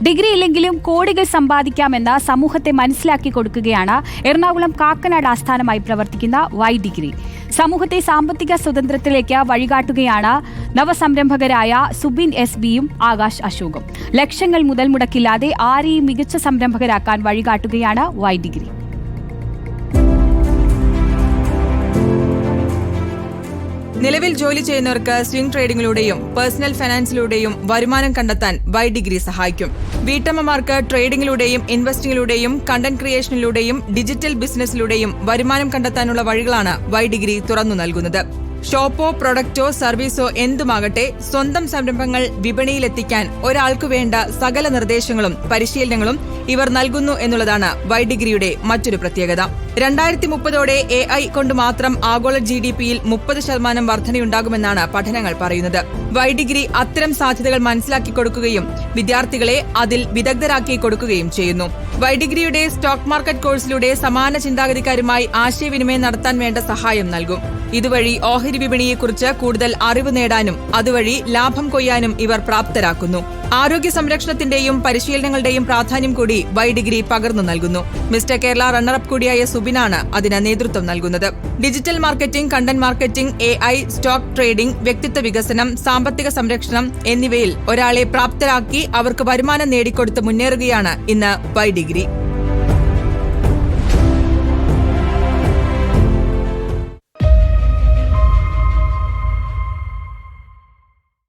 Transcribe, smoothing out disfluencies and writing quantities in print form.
Degree ഇല്ലെങ്കിലും കോടികൾ സമ്പാദിക്കാമെന്ന് സമൂഹത്തെ മനസ്സിലാക്കി കൊടുക്കുകയാണ് എറണാകുളം കാക്കനാട് ആസ്ഥാനമായി പ്രവർത്തിക്കുന്ന വൈ ഡിഗ്രി. സമൂഹത്തെ സാമ്പത്തിക സ്വതന്ത്രത്തിലേക്ക് വഴികാട്ടുകയാണ് നവസംരംഭകരായ സുബിൻ എസ് ബിയും ആകാശ് അശോകും. ലക്ഷങ്ങൾ മുതൽ മുടക്കില്ലാതെ ആരെയും മികച്ച സംരംഭകരാക്കാൻ വഴികാട്ടുകയാണ് വൈ ഡിഗ്രി. നിലവിൽ ജോലി ചെയ്യുന്നവർക്ക് സ്വിംഗ് ട്രേഡിംഗിലൂടെയും പേഴ്സണൽ ഫൈനാൻസിലൂടെയും വരുമാനം കണ്ടെത്താൻ വൈ ഡിഗ്രി സഹായിക്കും. വീട്ടമ്മമാർക്ക് ട്രേഡിംഗിലൂടെയും ഇൻവെസ്റ്റിംഗിലൂടെയും കണ്ടന്റ് ക്രിയേഷനിലൂടെയും ഡിജിറ്റൽ ബിസിനസ്സിലൂടെയും വരുമാനം കണ്ടെത്താനുള്ള വഴികളാണ് വൈ ഡിഗ്രി തുറന്നു നൽകുന്നത്. ഷോപ്പോ പ്രൊഡക്റ്റോ സർവീസോ എന്തുമാകട്ടെ, സ്വന്തം സംരംഭങ്ങൾ വിപണിയിലെത്തിക്കാൻ ഒരാൾക്കു വേണ്ട സകല നിർദ്ദേശങ്ങളും പരിശീലനങ്ങളും ഇവർ നൽകുന്നു എന്നുള്ളതാണ് വൈ ഡിഗ്രിയുടെ മറ്റൊരു പ്രത്യേകത. 2030 AI കൊണ്ട് മാത്രം ആഗോള GDP-യിൽ 30% വർധനയുണ്ടാകുമെന്നാണ് പഠനങ്ങൾ പറയുന്നത്. വൈ ഡിഗ്രി അത്തരം സാധ്യതകൾ മനസ്സിലാക്കി കൊടുക്കുകയും വിദ്യാർത്ഥികളെ അതിൽ വിദഗ്ധരാക്കി കൊടുക്കുകയും ചെയ്യുന്നു. വൈ ഡിഗ്രിയുടെ സ്റ്റോക്ക് മാർക്കറ്റ് കോഴ്സിലൂടെ സമാന ചിന്താഗതിക്കാരുമായി ആശയവിനിമയം നടത്താൻ വേണ്ട സഹായം നൽകും. ഇതുവഴി ഓഹരി വിപണിയെക്കുറിച്ച് കൂടുതൽ അറിവ് നേടാനും അതുവഴി ലാഭം കൊയ്യാനും ഇവർ പ്രാപ്തരാക്കുന്നു. ആരോഗ്യ സംരക്ഷണത്തിന്റെയും പരിശീലനങ്ങളുടെയും പ്രാധാന്യം കൂടി വൈ ഡിഗ്രി പകർന്നു നൽകുന്നു. മിസ്റ്റർ കേരള റണ്ണറപ്പ് കൂടിയായ സുബിനാണ് അതിന് നേതൃത്വം നൽകുന്നത്. Digital marketing, content marketing, AI, stock trading, വ്യക്തിത്വ വികസനം, സാമ്പത്തിക സംരക്ഷണം എന്നിവയിൽ ഒരാളെ പ്രാപ്തരാക്കി അവർക്ക് വരുമാനം നേടിക്കൊടുത്ത് മുന്നേറുകയാണ് ഇന്ന് വൈ ഡിഗ്രി.